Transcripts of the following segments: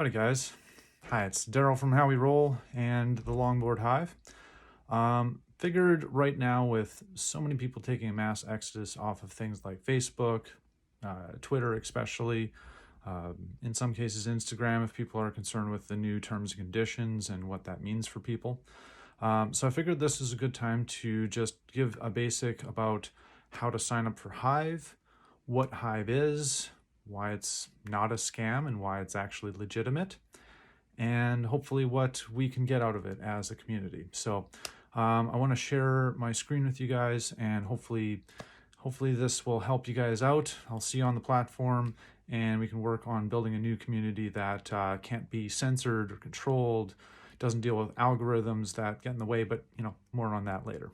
Howdy guys. Hi, it's Daryl from How We Roll and the Longboard Hive. Figured right now with so many people taking a mass exodus off of things like Facebook, Twitter especially, in some cases Instagram if people are concerned with the new terms and conditions and what that means for people. So I figured this is a good time to just give a basic about how to sign up for Hive, what Hive is, why it's not a scam and why it's actually legitimate, and hopefully what we can get out of it as a community. So I want to share my screen with you guys, and hopefully this will help you guys out. I'll see you on the platform, and we can work on building a new community that can't be censored or controlled, doesn't deal with algorithms that get in the way, but more on that later.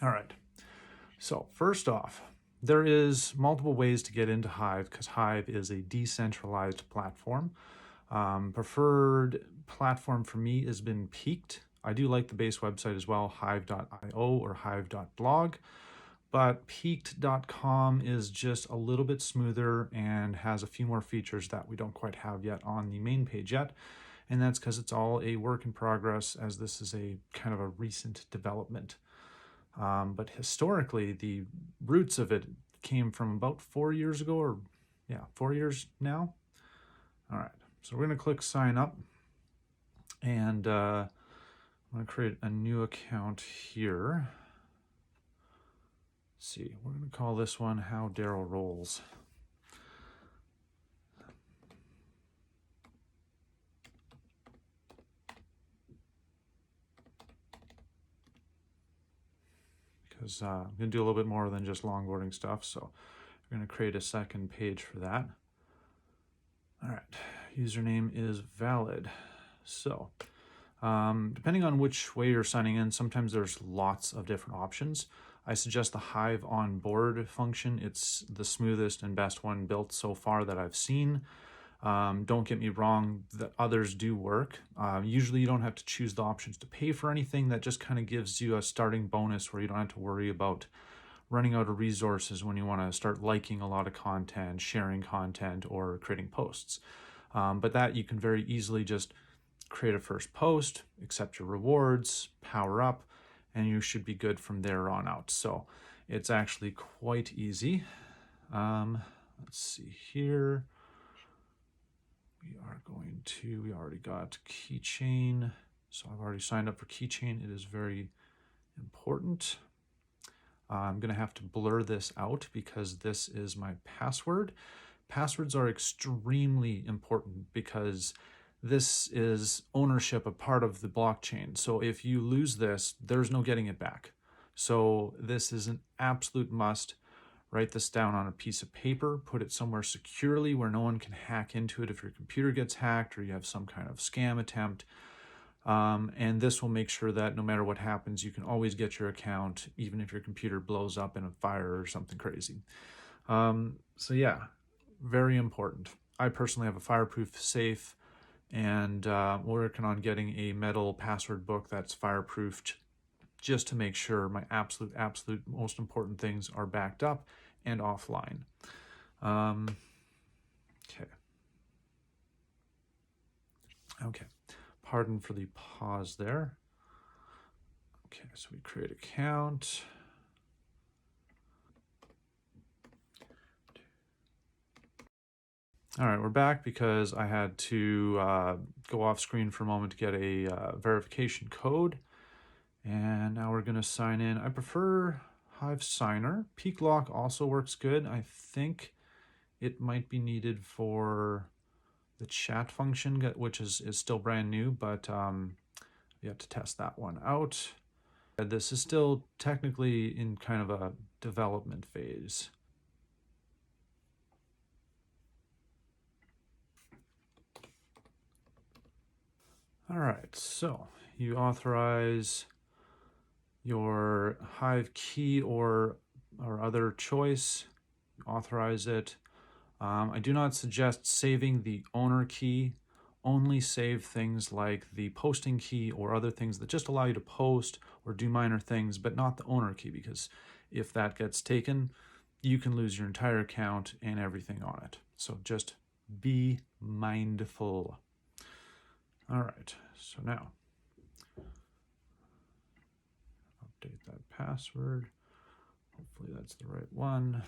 All right, so first off, there is multiple ways to get into Hive because Hive is a decentralized platform. Preferred platform for me has been Peaked. I do like the base website as well, hive.io or hive.blog, but peaked.com is just a little bit smoother and has a few more features that we don't quite have yet on the main page yet. And that's because it's all a work in progress, as this is a kind of a recent development. But historically, the roots of it came from about 4 years ago, or 4 years now. All right, so we're going to click sign up, and I'm going to create a new account here. Let's see, we're going to call this one How Daryl Rolls. Because I'm going to do a little bit more than just longboarding stuff, so we're going to create a second page for that. All right, username is valid. So depending on which way you're signing in, sometimes there's lots of different options. I suggest the Hive on board function. It's the smoothest and best one built so far that I've seen. Don't get me wrong, the others do work. Usually you don't have to choose the options to pay for anything. That just kind of gives you a starting bonus where you don't have to worry about running out of resources when you want to start liking a lot of content, sharing content, or creating posts. But that you can very easily just create a first post, accept your rewards, power up, and you should be good from there on out. So it's actually quite easy. Let's see here. We already got keychain. So I've already signed up for keychain. It is very important. I'm going to have to blur this out because this is my password. Passwords are extremely important because this is ownership, a part of the blockchain. So if you lose this, there's no getting it back. So this is an absolute must. Write this down on a piece of paper, put it somewhere securely where no one can hack into it if your computer gets hacked or you have some kind of scam attempt. And this will make sure that no matter what happens, you can always get your account, even if your computer blows up in a fire or something crazy. So yeah, very important. I personally have a fireproof safe, and we're working on getting a metal password book that's fireproofed, just to make sure my absolute most important things are backed up and offline. Okay. Pardon for the pause there. Okay, so we create account. All right, we're back because I had to go off screen for a moment to get a verification code. And now we're going to sign in. I prefer Hive Signer. Peak Lock also works good. I think it might be needed for the chat function, which is still brand new, but you have to test that one out. This is still technically in kind of a development phase. All right, so you authorize your Hive key or other choice, authorize it. I do not suggest saving the owner key. Only save things like the posting key or other things that just allow you to post or do minor things, but not the owner key, because if that gets taken, you can lose your entire account and everything on it. So just Be mindful. All right, so now update that password. Hopefully that's the right one.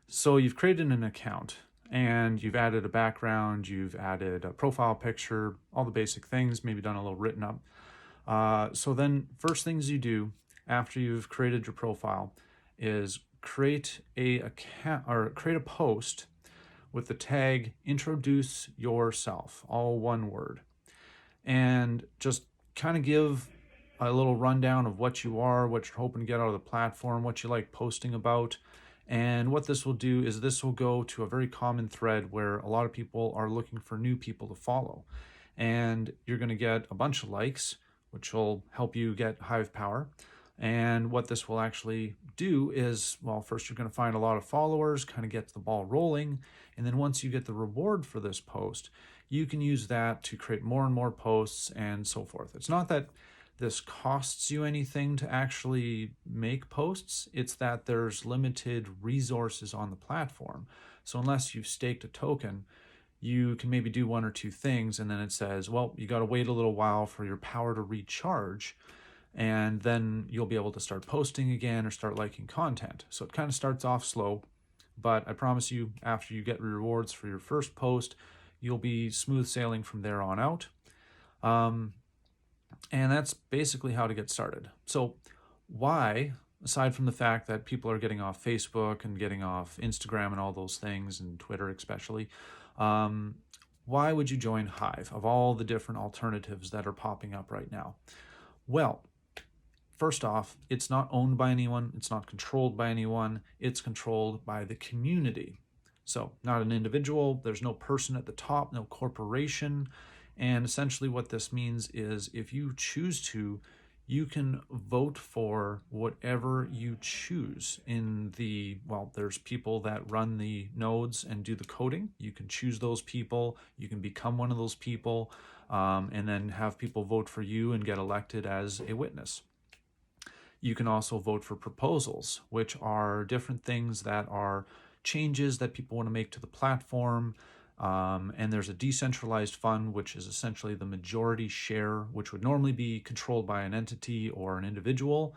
So you've created an account and you've added a background, you've added a profile picture, all the basic things, maybe done a little written up. So then first things you do after you've created your profile is create a account or create a post with the tag introduce yourself, all one word, and just kind of give a little rundown of what you are, what you're hoping to get out of the platform, what you like posting about. And what this will do is this will go to a very common thread where a lot of people are looking for new people to follow. And you're going to get a bunch of likes, which will help you get Hive power. And what this will actually do is, well, first you're going to find a lot of followers, kind of get the ball rolling. And then once you get the reward for this post, you can use that to create more and more posts and so forth. It's not that this costs you anything to actually make posts. It's that there's limited resources on the platform. So unless you've staked a token, you can maybe do one or two things and then it says, well, you got to wait a little while for your power to recharge, and then you'll be able to start posting again or start liking content. So it kind of starts off slow, but I promise you, after you get rewards for your first post, you'll be smooth sailing from there on out. And that's basically how to get started. So why, aside from the fact that people are getting off Facebook and getting off Instagram and all those things, and Twitter especially, why would you join Hive of all the different alternatives that are popping up right now? Well, first off, it's not owned by anyone. It's not controlled by anyone. It's controlled by the community. So not an individual. There's no person at the top, no corporation. And essentially what this means is if you choose to, you can vote for whatever you choose in the, well, there's people that run the nodes and do the coding. You can choose those people. You can become one of those people, and then have people vote for you and get elected as a witness. You can also vote for proposals, which are different things that are changes that people want to make to the platform. And there's a decentralized fund, which is essentially the majority share, which would normally be controlled by an entity or an individual.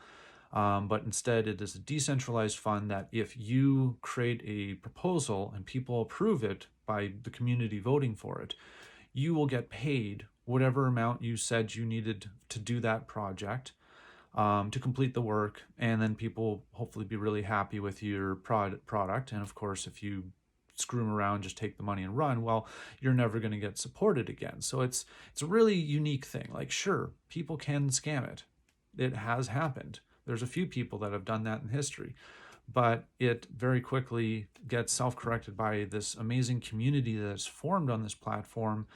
But instead, it is a decentralized fund that if you create a proposal and people approve it by the community voting for it, you will get paid whatever amount you said you needed to do that project, to complete the work, and then people hopefully be really happy with your product. And of course, if you screw them around, just take the money and run, well, you're never going to get supported again. So it's a really unique thing. Like, sure, people can scam it. It has happened. There's a few people that have done that in history, but it very quickly gets self-corrected by this amazing community that is formed on this platform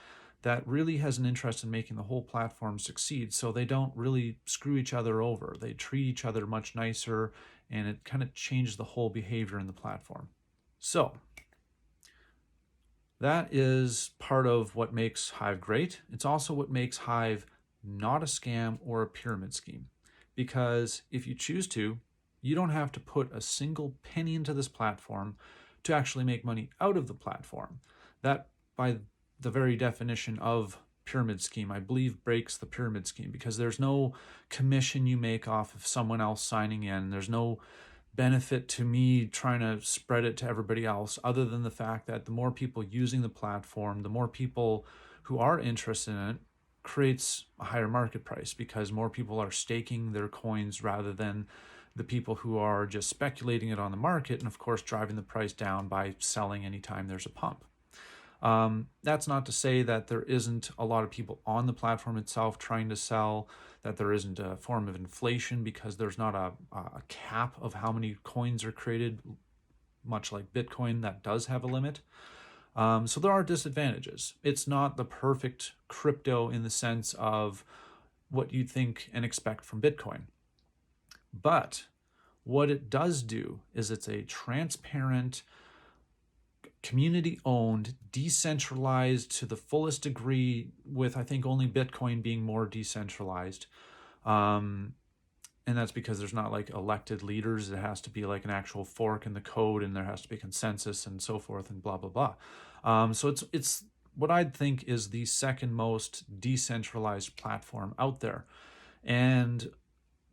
that really has an interest in making the whole platform succeed. So they don't really screw each other over. They treat each other much nicer, and it kind of changes the whole behavior in the platform. So that is part of what makes Hive great. It's also what makes Hive not a scam or a pyramid scheme. Because if you choose to, you don't have to put a single penny into this platform to actually make money out of the platform. That, by the very definition of pyramid scheme, I believe breaks the pyramid scheme, because there's no commission you make off of someone else signing in. There's no benefit to me trying to spread it to everybody else, other than the fact that the more people using the platform, the more people who are interested in it, creates a higher market price, because more people are staking their coins rather than the people who are just speculating it on the market, and of course driving the price down by selling anytime there's a pump. That's not to say that there isn't a lot of people on the platform itself trying to sell, that there isn't a form of inflation, because there's not a cap of how many coins are created, much like Bitcoin that does have a limit. So there are disadvantages. It's not the perfect crypto in the sense of what you'd think and expect from Bitcoin. But what it does do is it's a transparent, community-owned, decentralized to the fullest degree, with I think only Bitcoin being more decentralized, And that's because there's not like elected leaders. It has to be like an actual fork in the code, and there has to be consensus and so forth and blah, blah, blah. So it's what I'd think is the second most decentralized platform out there. And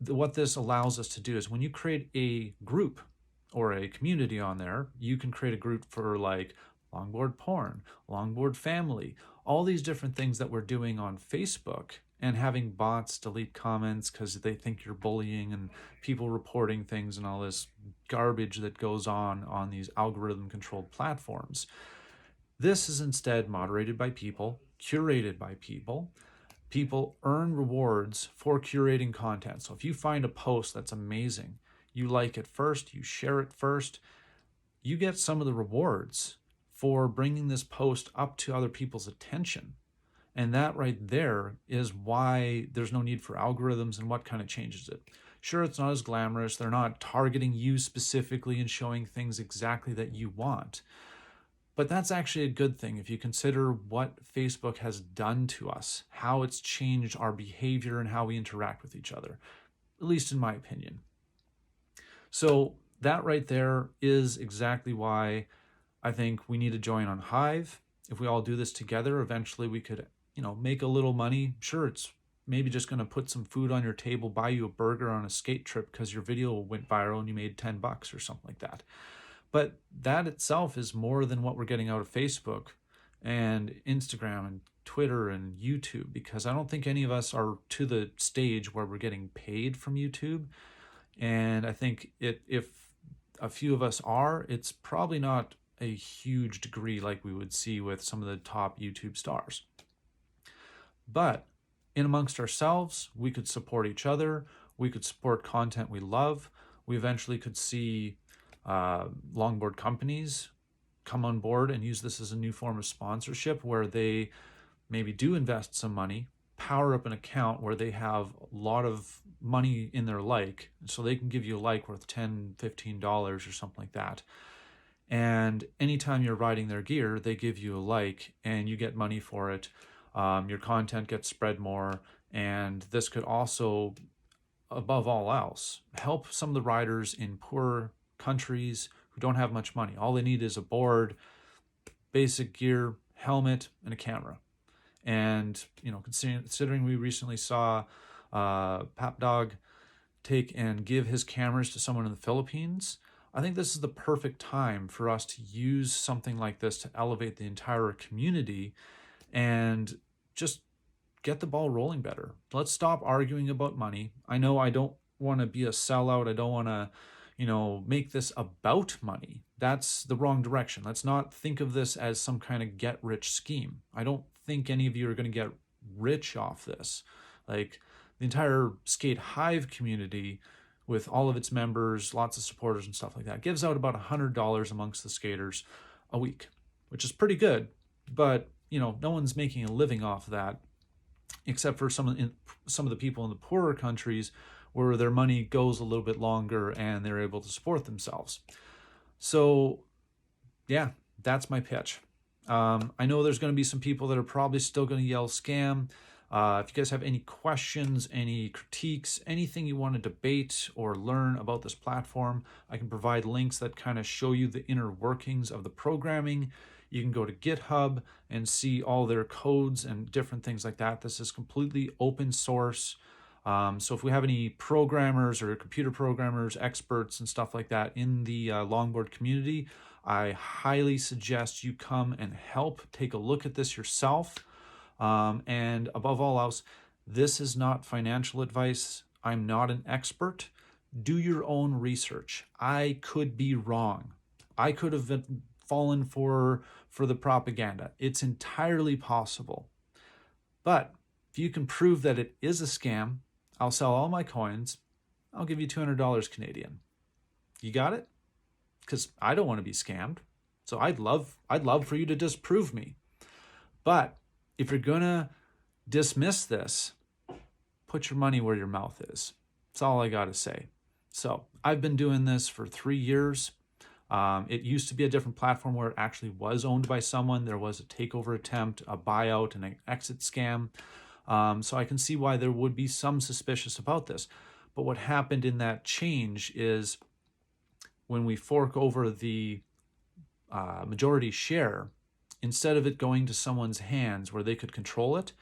what this allows us to do is when you create a group or a community on there, you can create a group for like longboard porn, longboard family, all these different things that we're doing on Facebook, and having bots delete comments because they think you're bullying, and people reporting things and all this garbage that goes on these algorithm controlled platforms. This is instead moderated by people, curated by people. People earn rewards for curating content. So if you find a post that's amazing, you like it first, you share it first, you get some of the rewards for bringing this post up to other people's attention. And that right there is why there's no need for algorithms and what kind of changes it. Sure, it's not as glamorous. They're not targeting you specifically and showing things exactly that you want. But that's actually a good thing if you consider what Facebook has done to us, how it's changed our behavior and how we interact with each other, at least in my opinion. So that right there is exactly why I think we need to join on Hive. If we all do this together, eventually we could, make a little money. Sure, it's maybe just going to put some food on your table, buy you a burger on a skate trip because your video went viral and you made $10 or something like that. But that itself is more than what we're getting out of Facebook and Instagram and Twitter and YouTube, because I don't think any of us are to the stage where we're getting paid from YouTube. And I think if a few of us are, it's probably not a huge degree like we would see with some of the top YouTube stars. But in amongst ourselves, we could support each other. We could support content we love. We eventually could see longboard companies come on board and use this as a new form of sponsorship, where they maybe do invest some money, power up an account where they have a lot of money in their like, so they can give you a like worth $10, $15 or something like that. And anytime you're riding their gear, they give you a like and you get money for it. Your content gets spread more. And this could also, above all else, help some of the riders in poor countries who don't have much money. All they need is a board, basic gear, helmet, and a camera. And considering we recently saw Pap Dog take and give his cameras to someone in the Philippines, I think this is the perfect time for us to use something like this to elevate the entire community and just get the ball rolling better. Let's stop arguing about money. I know I don't want to be a sellout. I don't want to make this about money. That's the wrong direction. Let's not think of this as some kind of get-rich scheme. I don't think any of you are going to get rich off this. Like, the entire Skate Hive community, with all of its members, lots of supporters and stuff like that, gives out about $100 amongst the skaters a week, which is pretty good. But, no one's making a living off of that, except for some of the people in the poorer countries where their money goes a little bit longer and they're able to support themselves. So, yeah, that's my pitch. I know there's going to be some people that are probably still going to yell scam. If you guys have any questions, any critiques, anything you want to debate or learn about this platform, I can provide links that kind of show you the inner workings of the programming. You can go to GitHub and see all their codes and different things like that. This is completely open source. So if we have any programmers or computer programmers, experts and stuff like that in the longboard community, I highly suggest you come and help take a look at this yourself. And above all else, this is not financial advice. I'm not an expert. Do your own research. I could be wrong. I could have fallen for the propaganda. It's entirely possible. But if you can prove that it is a scam, I'll sell all my coins. I'll give you $200 Canadian. You got it? Because I don't want to be scammed. So I'd love for you to disprove me. But if you're gonna dismiss this, put your money where your mouth is. That's all I gotta say. So I've been doing this for 3 years. It used to be a different platform where it actually was owned by someone. There was a takeover attempt, a buyout, and an exit scam. So I can see why there would be some suspicious about this. But what happened in that change is when we fork over the majority share, instead of it going to someone's hands where they could control it,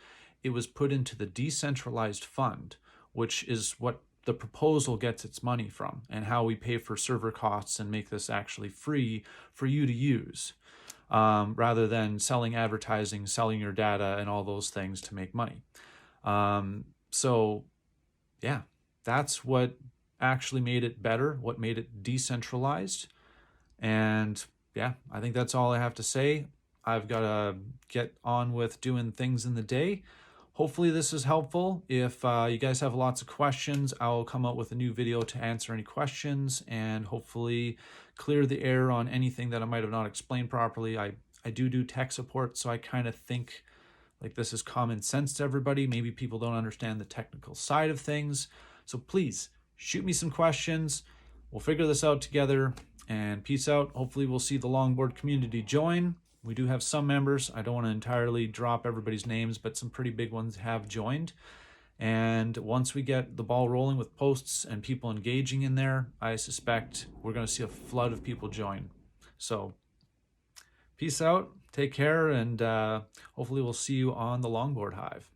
it was put into the decentralized fund, which is what the proposal gets its money from, and how we pay for server costs and make this actually free for you to use, rather than selling advertising, selling your data, and all those things to make money. So yeah, that's what actually made it better, what made it decentralized. And yeah, I think that's all I have to say. I've got to get on with doing things in the day. Hopefully this is helpful. If you guys have lots of questions, I'll come out with a new video to answer any questions and hopefully clear the air on anything that I might have not explained properly. I do tech support, so I kind of think like this is common sense to everybody. Maybe people don't understand the technical side of things. So please shoot me some questions. We'll figure this out together, and peace out. Hopefully we'll see the longboard community join. We do have some members. I don't want to entirely drop everybody's names, but some pretty big ones have joined. And once we get the ball rolling with posts and people engaging in there, I suspect we're going to see a flood of people join. So peace out, take care, and hopefully we'll see you on the Longboard Hive.